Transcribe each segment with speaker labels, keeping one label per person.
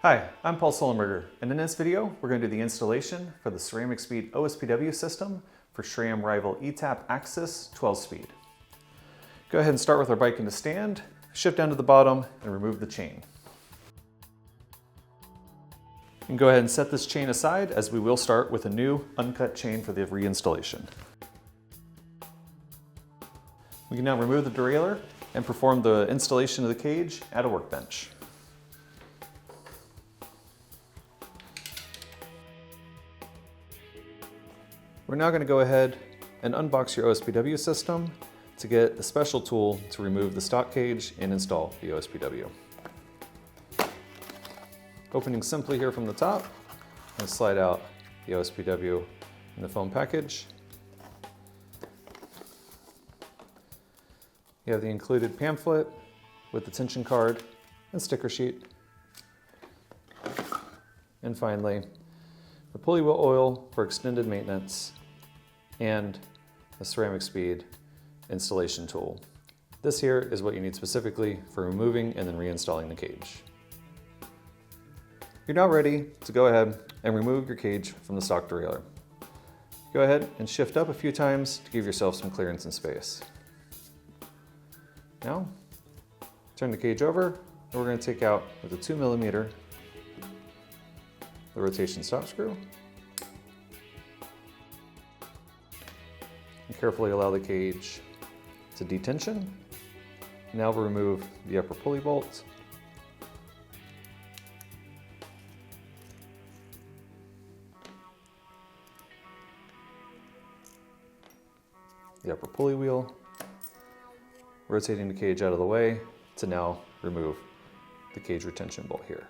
Speaker 1: Hi, I'm Paul Sullenberger, and in this video, we're going to do the installation for the CeramicSpeed OSPW system for SRAM Rival AXS 12-speed. Go ahead and start with our bike into stand, shift down to the bottom, and remove the chain. You can go ahead and set this chain aside, as we will start with a new uncut chain for the reinstallation. We can now remove the derailleur and perform the installation of the cage at a workbench. We're now going to go ahead and unbox your OSPW system to get the special tool to remove the stock cage and install the OSPW. Opening simply here from the top, and slide out the OSPW in the foam package. You have the included pamphlet with the tension card and sticker sheet. And finally, the pulley wheel oil for extended maintenance, and a CeramicSpeed installation tool. This here is what you need specifically for removing and then reinstalling the cage. You're now ready to go ahead and remove your cage from the stock derailleur. Go ahead and shift up a few times to give yourself some clearance and space. Now, turn the cage over, and we're going to take out with a 2mm the rotation stop screw, and carefully allow the cage to detension. Now we'll remove the upper pulley bolt, the upper pulley wheel, rotating the cage out of the way to now remove the cage retention bolt here.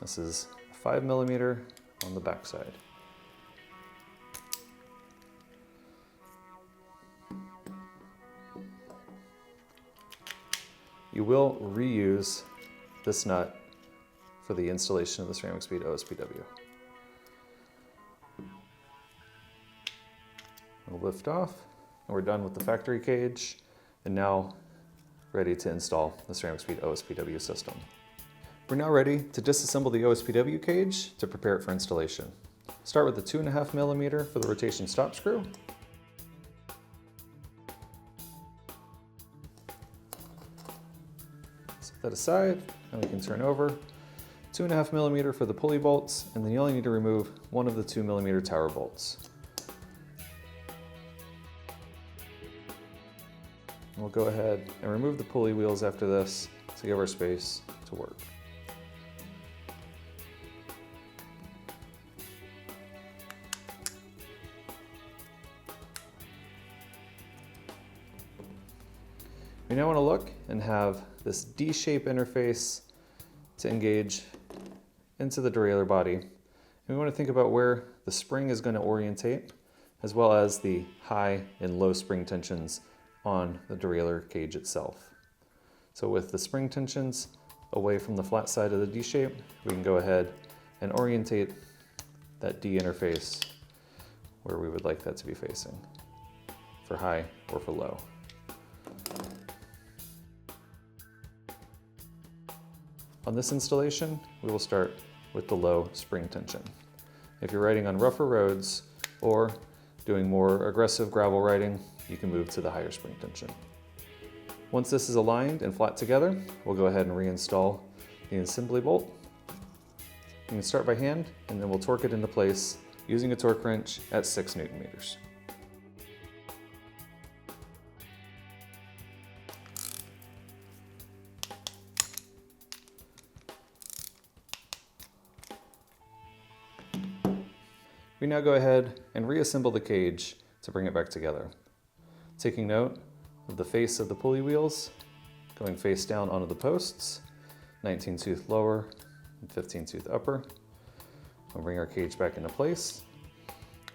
Speaker 1: This is 5mm on the back side. You will reuse this nut for the installation of the CeramicSpeed OSPW. We'll lift off, and we're done with the factory cage, and now ready to install the CeramicSpeed OSPW system. We're now ready to disassemble the OSPW cage to prepare it for installation. Start with the 2.5mm for the rotation stop screw. Set that aside, and we can turn over. 2.5mm for the pulley bolts, and then you only need to remove one of the 2mm tower bolts. We'll go ahead and remove the pulley wheels after this to give our space to work. We now want to look and have this D-shape interface to engage into the derailleur body. And we want to think about where the spring is going to orientate, as well as the high and low spring tensions on the derailleur cage itself. So with the spring tensions away from the flat side of the D-shape, we can go ahead and orientate that D interface where we would like that to be facing, for high or for low. On this installation, we will start with the low spring tension. If you're riding on rougher roads or doing more aggressive gravel riding, you can move to the higher spring tension. Once this is aligned and flat together, we'll go ahead and reinstall the assembly bolt. You can start by hand, and then we'll torque it into place using a torque wrench at 6 Nm. We now go ahead and reassemble the cage to bring it back together. Taking note of the face of the pulley wheels, going face down onto the posts, 19 tooth lower and 15 tooth upper. We'll bring our cage back into place.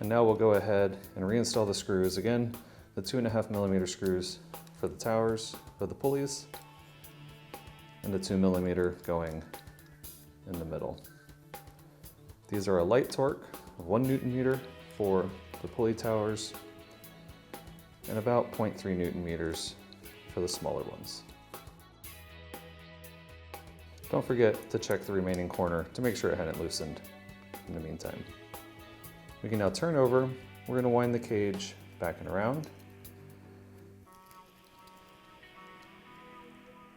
Speaker 1: And now we'll go ahead and reinstall the screws again, the 2.5mm screws for the towers of the pulleys, and the 2mm going in the middle. These are a light torque of 1 Nm for the pulley towers, and about 0.3 Nm for the smaller ones. Don't forget to check the remaining corner to make sure it hadn't loosened in the meantime. We can now turn over. We're going to wind the cage back and around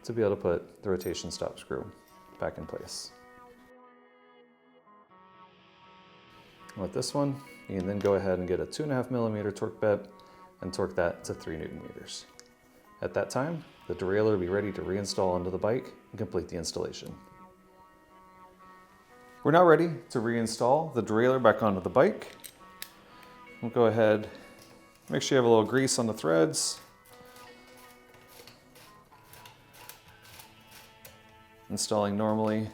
Speaker 1: to be able to put the rotation stop screw back in place. With this one, you can then go ahead and get a 2.5mm torque bit and torque that to 3 Nm. At that time, the derailleur will be ready to reinstall onto the bike and complete the installation. We're now ready to reinstall the derailleur back onto the bike. We'll go ahead, make sure you have a little grease on the threads. Installing normally,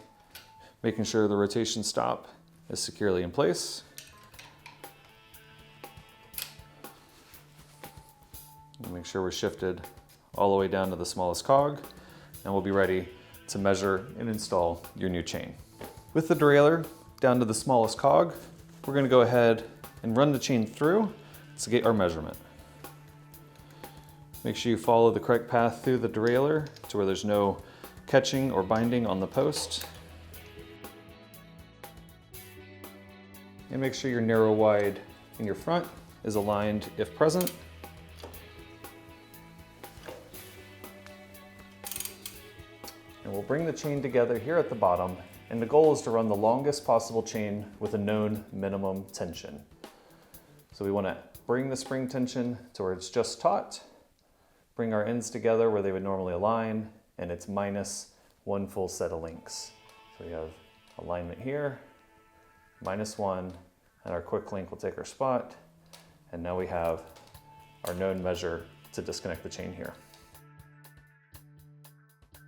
Speaker 1: making sure the rotation stop is securely in place. And make sure we're shifted all the way down to the smallest cog, and we'll be ready to measure and install your new chain. With the derailleur down to the smallest cog, we're going to go ahead and run the chain through to get our measurement. Make sure you follow the correct path through the derailleur to where there's no catching or binding on the post. And make sure your narrow wide in your front is aligned if present. And we'll bring the chain together here at the bottom, and the goal is to run the longest possible chain with a known minimum tension. So we want to bring the spring tension to where it's just taut, bring our ends together where they would normally align, and it's -1 full set of links. So we have alignment here, -1, and our quick link will take our spot, and now we have our known measure to disconnect the chain here.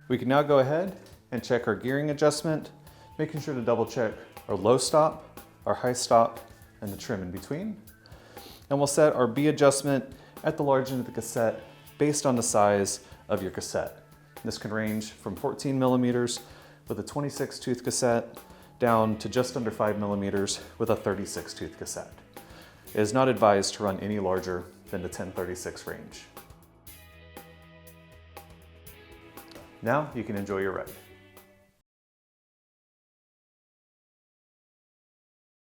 Speaker 1: We can now go ahead and check our gearing adjustment, making sure to double check our low stop, our high stop, and the trim in between. And we'll set our B adjustment at the large end of the cassette based on the size of your cassette. This can range from 14mm with a 26 tooth cassette down to just under 5mm with a 36 tooth cassette. It is not advised to run any larger than the 1036 range. Now you can enjoy your ride.